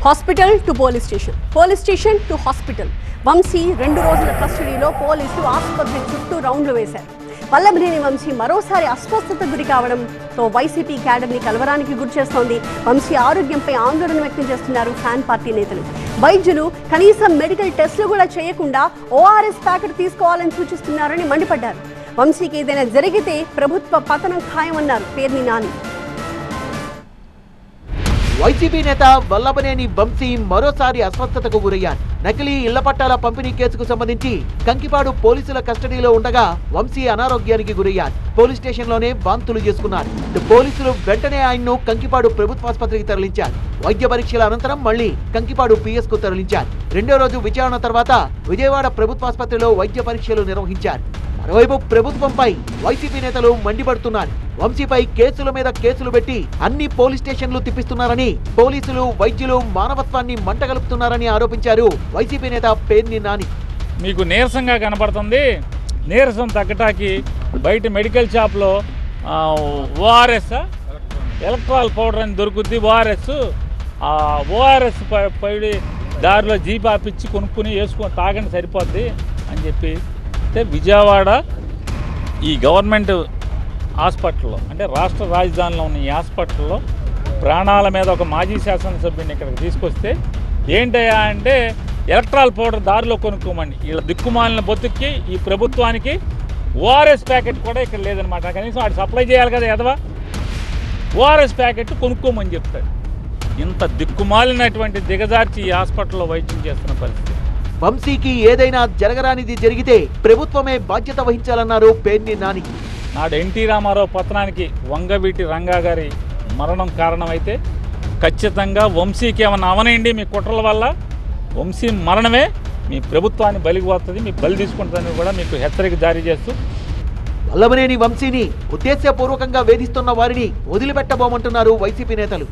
Hospital to police station to hospital. Vamsi 2 రోజుల కస్టడీలో పోలీసులు ఆసుపత్రి చుట్టూ రౌండ్లు వేశారు. వల్లభనేని వంశీ మరోసారి అస్వస్థతకు గురి కావడంతో వైసీపీ క్యాడర్ని కలవరానికి గురిచేస్తోంది. వంశీ ఆరోగ్యంపై ఆందోళన వ్యక్తం చేస్తున్నారు ఫ్యాన్ పార్టీ నేతలు. వైద్యులు కనీసం మెడికల్ టెస్టులు కూడా చేయకుండా ఓఆర్ఎస్ ప్యాకెట్ తీసుకోవాలని సూచిస్తున్నారని మండిపడ్డారు. వంశీకి ఏదైనా జరిగితే ప్రభుత్వ పతనం ఖాయమన్నారు పేర్ని నాని. వైసీపీ నేత వల్లభనేని వంశీ మరోసారి అస్వస్థతకు గురయ్యారు. నకిలీ ఇళ్ల పట్టాల పంపిణీ కేసుకు సంబంధించి కంకిపాడు పోలీసుల కస్టడీలో ఉండగా వంశీ అనారోగ్యానికి గురయ్యారు. పోలీస్ స్టేషన్లోనే వాంతులు చేసుకున్నారు. పోలీసులు వెంటనే ఆయన్ను కంకిపాడు ప్రభుత్వాసుపత్రికి తరలించారు. వైద్య పరీక్షల అనంతరం మళ్లీ కంకిపాడు పిఎస్ కు తరలించారు. 2వ రోజు విచారణ తర్వాత విజయవాడ ప్రభుత్వాసుపత్రిలో వైద్య పరీక్షలు నిర్వహించారు. మరోవైపు ప్రభుత్వంపై వైసీపీ నేతలు మండిపడుతున్నారు. వంశీపై కేసుల మీద కేసులు పెట్టి అన్ని పోలీస్ స్టేషన్లు తిప్పిస్తున్నారని, పోలీసులు వైద్యులు మానవత్వాన్ని మంటగలుపుతున్నారని ఆరోపించారు వైసీపీ నేత పేర్ని నాని. మీకు నీరసంగా కనపడుతుంది. నీరసం తగ్గటానికి బయట మెడికల్ షాప్లో ఓఆర్ఎస్ ఎలక్ట్రాల్ పౌడర్ అని దొరుకుద్ది. ఓఆర్ఎస్ పడి దారిలో జీప్ ఆపిచ్చి కొనుక్కుని వేసుకొని తాగండి సరిపోద్ది అని చెప్పి విజయవాడ ఈ గవర్నమెంట్ హాస్పిటల్లో అంటే రాష్ట్ర రాజధానిలో ఉన్న ఈ హాస్పిటల్లో ప్రాణాల మీద ఒక మాజీ శాసనసభ్యుని ఇక్కడికి తీసుకొస్తే ఏంటయ్యా అంటే ఎలక్ట్రాల్ పౌడర్ దారిలో కొనుక్కోమండి. వీళ్ళ దిక్కుమాలిన బతుక్కి ఈ ప్రభుత్వానికి ఓఆర్ఎస్ ప్యాకెట్ కూడా ఇక్కడ లేదనమాట. కనీసం వాడు సప్లై చేయాలి కదా ఎదవా. ఓఆర్ఎస్ ప్యాకెట్ కొనుక్కోమని చెప్తాడు. ఇంత దిక్కుమాలినటువంటి దిగజార్చి ఈ హాస్పిటల్లో వైద్యం చేస్తున్న పరిస్థితి. వంశీకి ఏదైనా జరగరానిది జరిగితే ప్రభుత్వమే బాధ్యత వహించాలన్నారు పేర్ని నాని. నాడు ఎన్టీ రామారావు పతనానికి వంగవీటి రంగా గారి మరణం కారణమైతే ఖచ్చితంగా వంశీకి ఏమన్నా అవనండి మీ కుట్రల వల్ల వంశీ మరణమే మీ ప్రభుత్వాన్ని బలికి వస్తుంది, మీ బలి తీసుకుంటుందని కూడా మీకు హెచ్చరిక జారీ చేస్తూ వల్లభనేని వంశీని ఉద్దేశపూర్వకంగా వేధిస్తున్న వారిని వదిలిపెట్టబోమంటున్నారు వైసీపీ నేతలు.